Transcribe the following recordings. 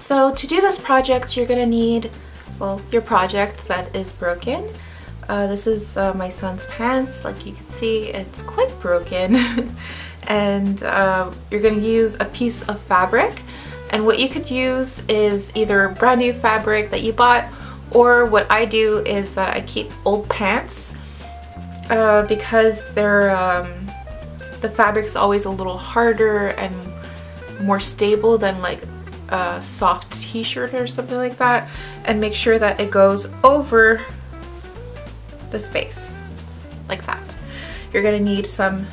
So to do this project, you're gonna need, well, your project that is broken. This is my son's pants. Like you can see, it's quite broken. And you're gonna use a piece of fabric. And what you could use is either brand new fabric that you bought, or what I do is that I keep old pants because they're the fabric's always a little harder and more stable than like a soft t-shirt or something like that, and make sure that it goes over the space like that. You're gonna need some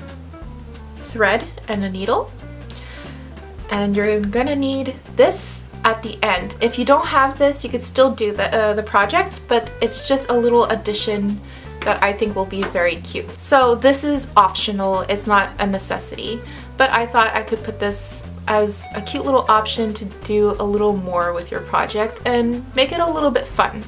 thread and a needle, and you're gonna need this at the end. If you don't have this, you could still do the project, but it's just a little addition that I think will be very cute. So this is optional, it's not a necessity, but I thought I could put this as a cute little option to do a little more with your project and make it a little bit fun.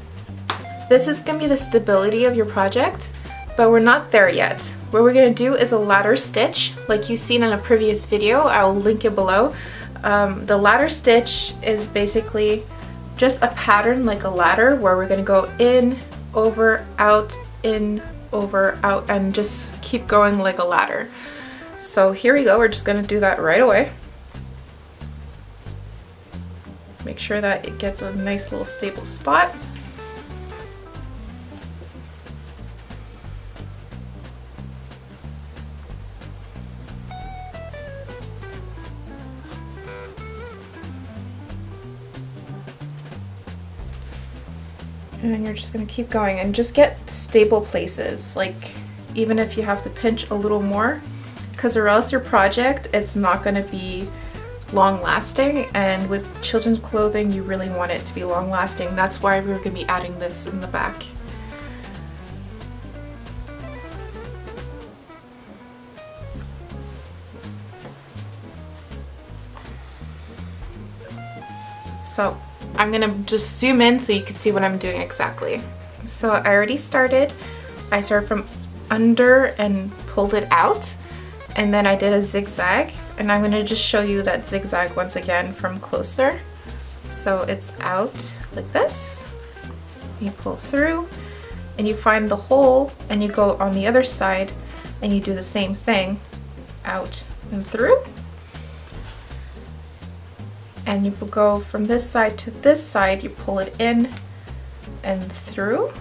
This is gonna be the stability of your project, but we're not there yet. What we're gonna do is a ladder stitch, like you've seen in a previous video. I'll link it below. The ladder stitch is basically just a pattern like a ladder where we're gonna go in, over, out, in, over, out, and just keep going like a ladder. So here we go, we're just gonna do that right away. Make sure that it gets a nice little stable spot. And you're just gonna keep going and just get stable places, like even if you have to pinch a little more, because or else your project, it's not gonna be long lasting, and with children's clothing you really want it to be long lasting. That's why we're gonna be adding this in the back. So I'm gonna just zoom in so you can see what I'm doing exactly. So I already started. I started from under and pulled it out, and then I did a zigzag, and I'm gonna just show you that zigzag once again from closer. So it's out like this, you pull through, and you find the hole, and you go on the other side, and you do the same thing, out and through. And you go from this side to this side, you pull it in and through.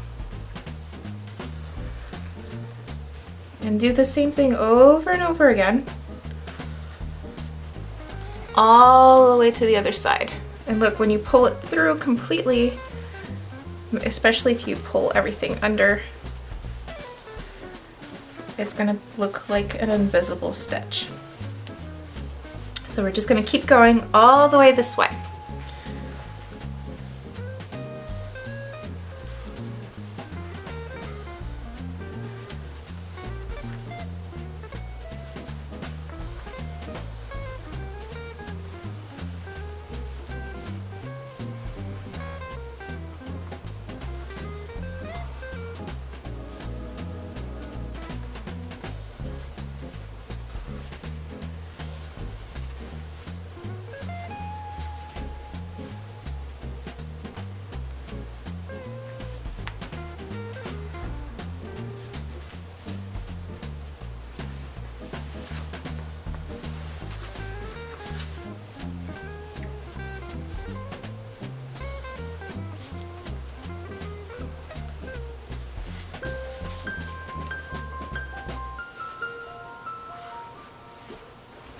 And do the same thing over and over again, all the way to the other side. And look, when you pull it through completely, especially if you pull everything under, it's gonna look like an invisible stitch. So we're just gonna keep going all the way this way.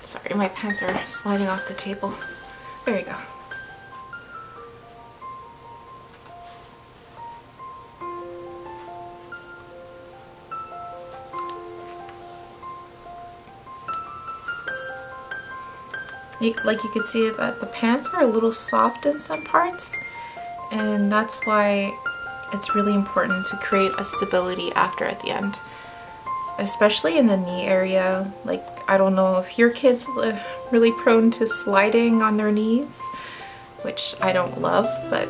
Sorry, my pants are sliding off the table. There you go. Like you can see that the pants are a little soft in some parts, and that's why it's really important to create a stability after at the end, especially in the knee area. Like, I don't know if your kids are really prone to sliding on their knees, which I don't love, but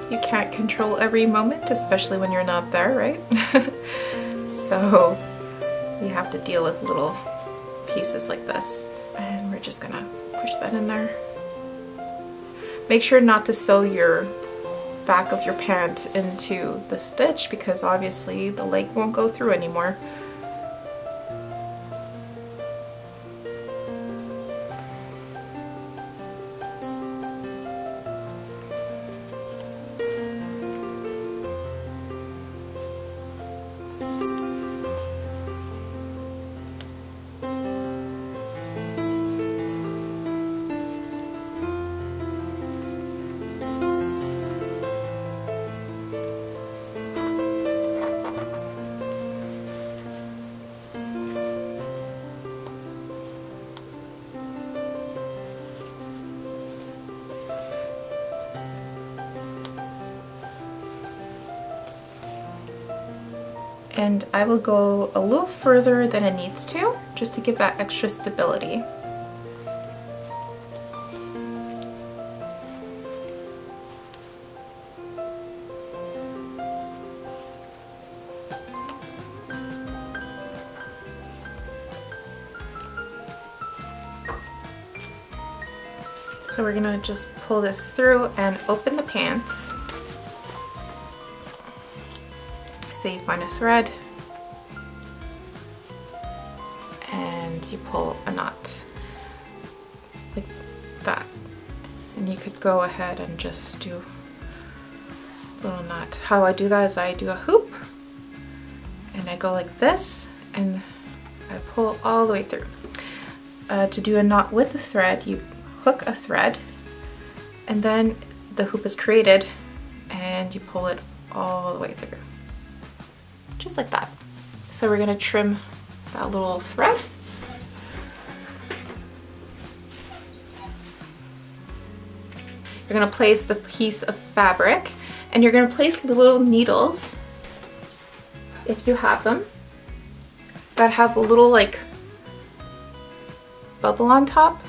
you can't control every moment, especially when you're not there, right? So you have to deal with little pieces like this, and we're just gonna push that in there. Make sure not to sew your back of your pant into the stitch because obviously the leg won't go through anymore. And I will go a little further than it needs to, just to give that extra stability. So we're gonna just pull this through and open the pants. So you find a thread and you pull a knot like that. And you could go ahead and just do a little knot. How I do that is I do a hoop and I go like this and I pull all the way through. To do a knot with a thread, you hook a thread and then the hoop is created and you pull it all the way through. Just like that. So we're gonna trim that little thread. You're gonna place the piece of fabric and you're gonna place the little needles, if you have them, that have a little like bubble on top.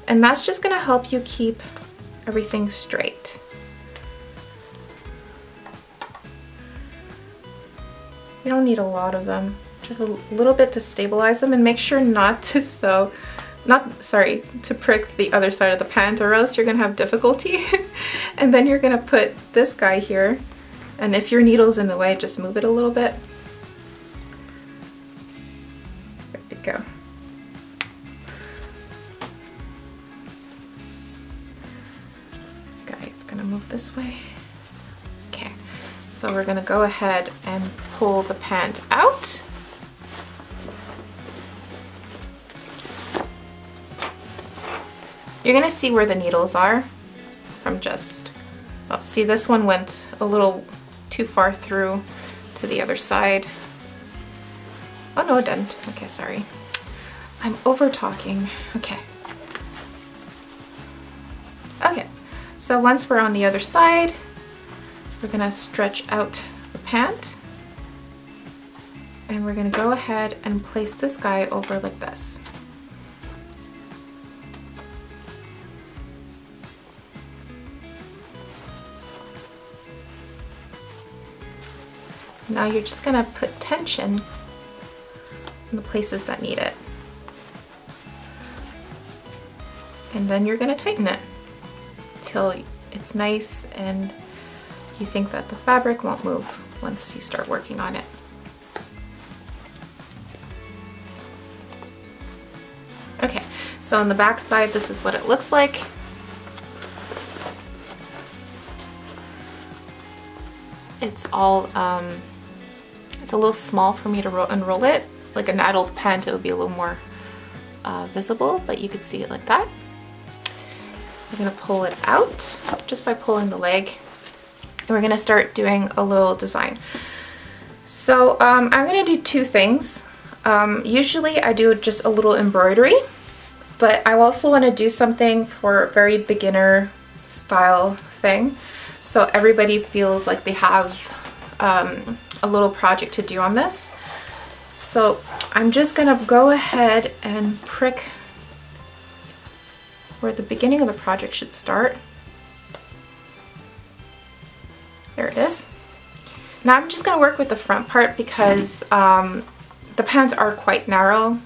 And that's just gonna help you keep everything straight. You don't need a lot of them, just a little bit to stabilize them, and make sure not to to prick the other side of the pant, or else you're gonna have difficulty. And then you're gonna put this guy here, and if your needle's in the way, just move it a little bit. There we go. This guy is gonna move this way. Okay. So we're gonna go ahead and pull the pant out. You're gonna see where the needles are from just, well, see, this one went a little too far through to the other side. Oh no, it didn't. Okay, sorry. I'm over talking. Okay. Okay, so once we're on the other side, we're gonna stretch out the pant and we're gonna go ahead and place this guy over like this. Now you're just gonna put tension in the places that need it. And then you're gonna tighten it till it's nice and you think that the fabric won't move once you start working on it. Okay, so on the back side, this is what it looks like. It's all, it's a little small for me to unroll it. Like an adult pant, it would be a little more visible, but you could see it like that. We're gonna pull it out just by pulling the leg. And we're gonna start doing a little design. So I'm gonna do two things. Usually I do just a little embroidery, but I also wanna do something for a very beginner style thing. So everybody feels like they have a little project to do on this. So I'm just gonna go ahead and prick where the beginning of the project should start. There it is. Now I'm just gonna work with the front part because the pants are quite narrow.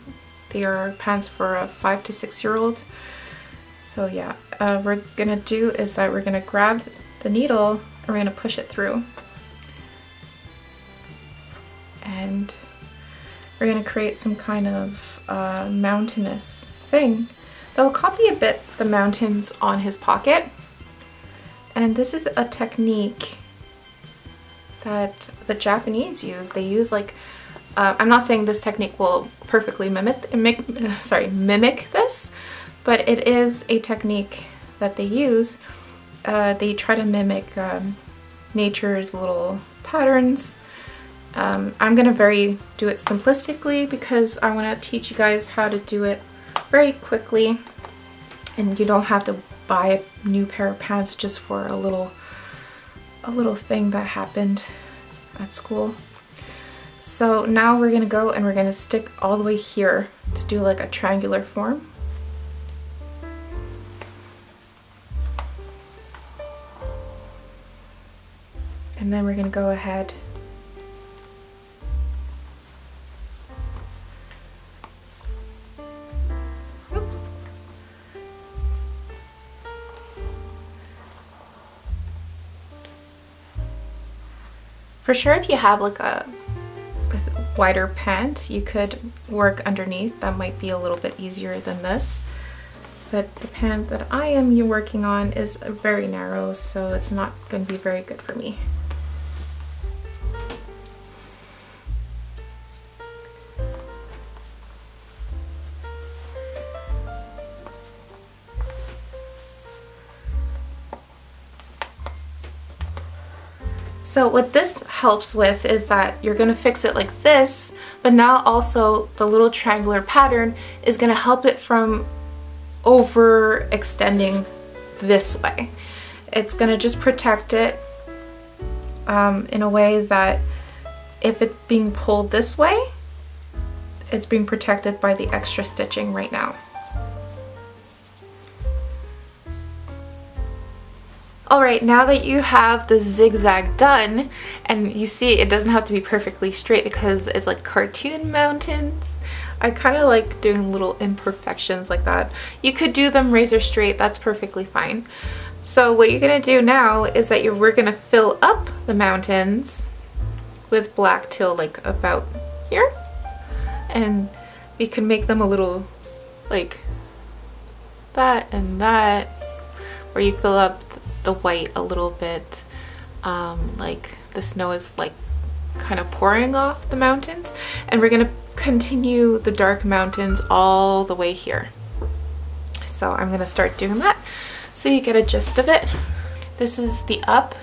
They are pants for a 5 to 6 year old. So So yeah, we're gonna do is that we're gonna grab the needle and we're gonna push it through. And we're gonna create some kind of mountainous thing that will copy a bit the mountains on his pocket. And this is a technique that the Japanese use. They use like, I'm not saying this technique will perfectly mimic this, but it is a technique that they use. They try to mimic nature's little patterns. I'm gonna do it simplistically because I want to teach you guys how to do it very quickly, and you don't have to buy a new pair of pants just for a little thing that happened at school. So now we're gonna go and we're gonna stick all the way here to do like a triangular form. And then we're gonna go ahead For sure, if you have like a wider pant, you could work underneath. That might be a little bit easier than this. But the pant that I am working on is very narrow, so it's not going to be very good for me. So what this helps with is that you're going to fix it like this, but now also the little triangular pattern is going to help it from overextending this way. It's going to just protect it in a way that if it's being pulled this way, it's being protected by the extra stitching right now. Alright, now that you have the zigzag done, and you see it doesn't have to be perfectly straight because it's like cartoon mountains. I kind of like doing little imperfections like that. You could do them razor straight, that's perfectly fine. So what you're going to do now is that we're going to fill up the mountains with black till like about here. And you can make them a little like that and that, where you fill up the white a little bit, like the snow is like kind of pouring off the mountains, and we're gonna continue the dark mountains all the way here. So I'm gonna start doing that so you get a gist of it. This is the up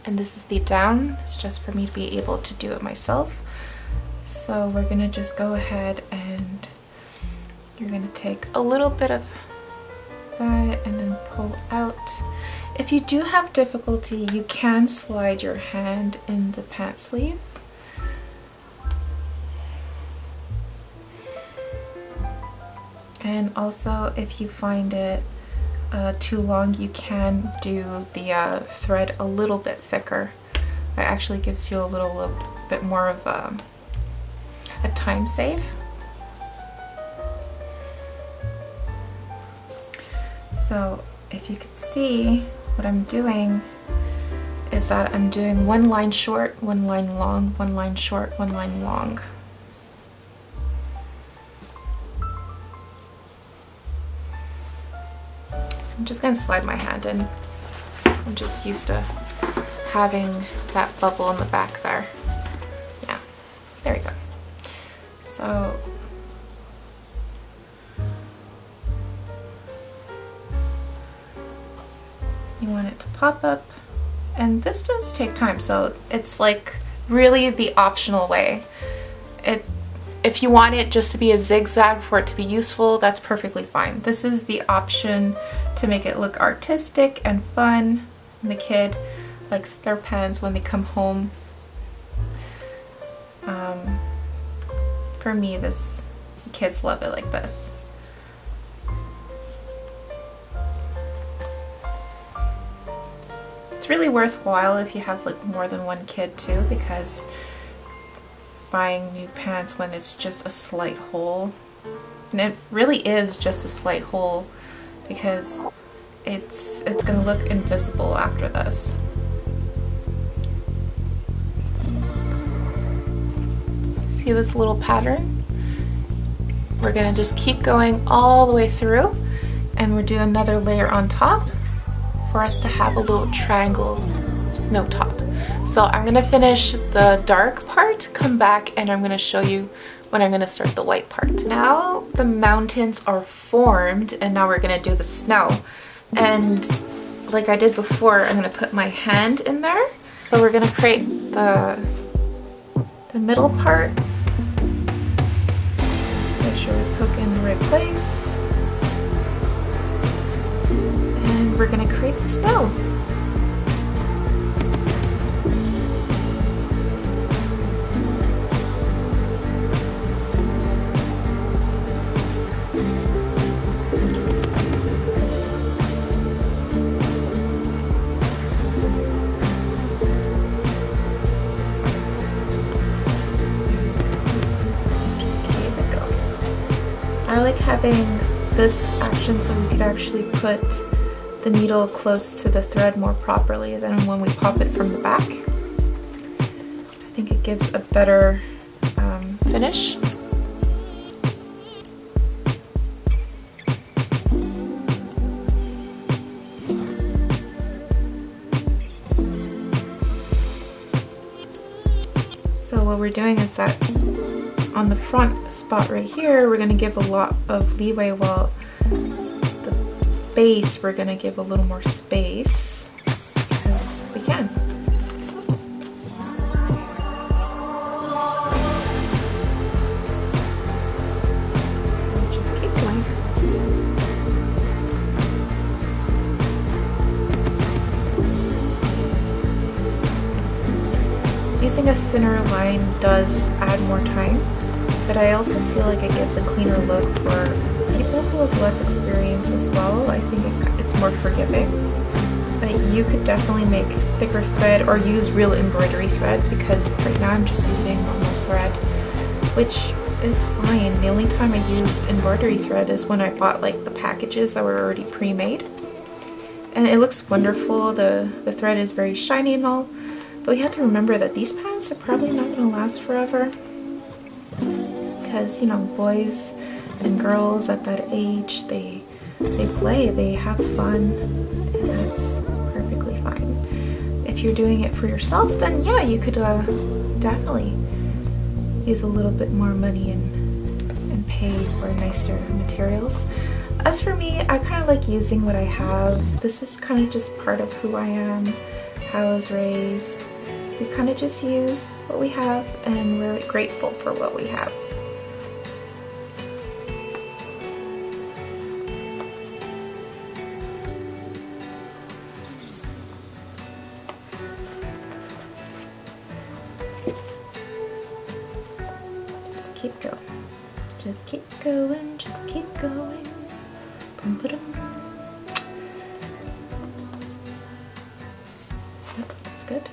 and this is the down. It's just for me to be able to do it myself. So we're gonna just go ahead and you're gonna take a little bit of that and then pull out. If you do have difficulty, you can slide your hand in the pant sleeve. And also, if you find it too long, you can do the thread a little bit thicker. It actually gives you a little bit more of a time save. So if you could see, what I'm doing is that I'm doing one line short, one line long, one line short, one line long. I'm just going to slide my hand in. I'm just used to having that bubble in the back there. Yeah, there we go. So you want it to pop up, and this does take time, so it's like really the optional way. If you want it just to be a zigzag for it to be useful, that's perfectly fine. This is the option to make it look artistic and fun, and the kid likes their pants when they come home. For me, kids love it like this. It's really worthwhile if you have like more than one kid too, because buying new pants when it's just a slight hole, and it really is just a slight hole, because it's gonna look invisible after this. See this little pattern? We're gonna just keep going all the way through, and we'll do another layer on top for us to have a little triangle snow top. So I'm gonna finish the dark part, come back, and I'm gonna show you when I'm gonna start the white part. Now the mountains are formed, and now we're gonna do the snow. And like I did before, I'm gonna put my hand in there. So we're gonna create the middle part. Make sure we poke in the right place. And we're gonna create the snow. I like having this action so we could actually put the needle close to the thread more properly than when we pop it from the back. I think it gives a better finish. So what we're doing is that on the front spot right here, we're going to give a lot of leeway, while the base we're going to give a little more space because we can. Oops. Just keep going. Using a thinner line does add more time, but I also feel like it gives a cleaner look for people who have less experience as well. I think it's more forgiving. But you could definitely make thicker thread or use real embroidery thread, because right now I'm just using normal thread, which is fine. The only time I used embroidery thread is when I bought like the packages that were already pre-made. And it looks wonderful. The thread is very shiny and all, but we have to remember that these pants are probably not going to last forever. Because, you know, boys and girls at that age, they play, they have fun, and that's perfectly fine. If you're doing it for yourself, then yeah, you could definitely use a little bit more money and pay for nicer materials. As for me, I kind of like using what I have. This is kind of just part of who I am, how I was raised. We kind of just use what we have, and we're grateful for what we have. Keep going. Just keep going, just keep going. Boom, ba-dum. Yep, that's good.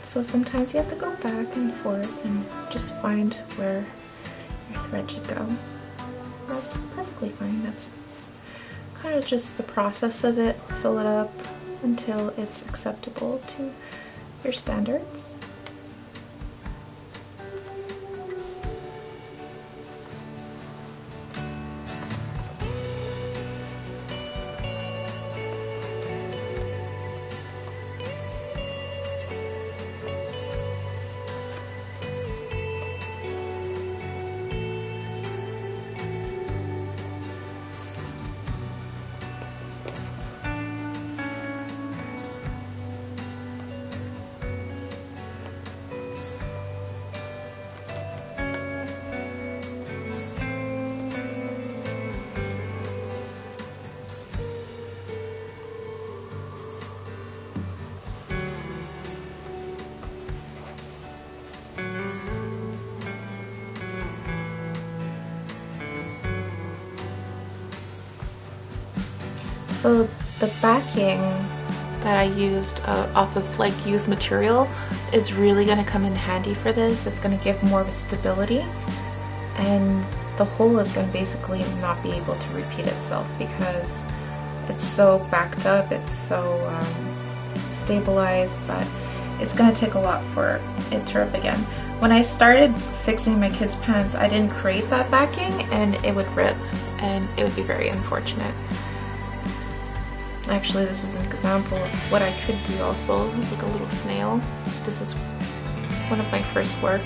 So sometimes you have to go back and forth and just find where your thread should go. That's perfectly fine. That's kind of just the process of it. Fill it up until it's acceptable to your standards. So the backing that I used off of like used material is really going to come in handy for this. It's going to give more stability, and the hole is going to basically not be able to repeat itself because it's so backed up, it's so stabilized that it's going to take a lot for it to rip again. When I started fixing my kids' pants, I didn't create that backing and it would rip and it would be very unfortunate. Actually, this is an example of what I could do also. It's like a little snail. This is one of my first work.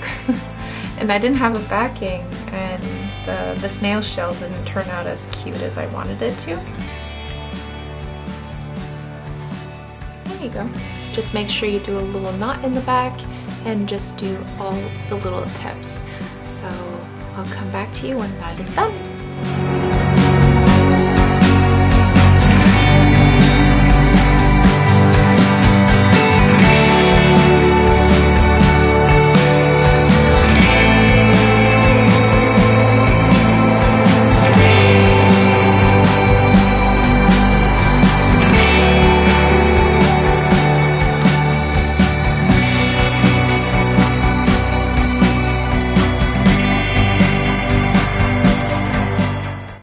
And I didn't have a backing, and the snail shell didn't turn out as cute as I wanted it to. There you go. Just make sure you do a little knot in the back and just do all the little tips. So I'll come back to you when that is done.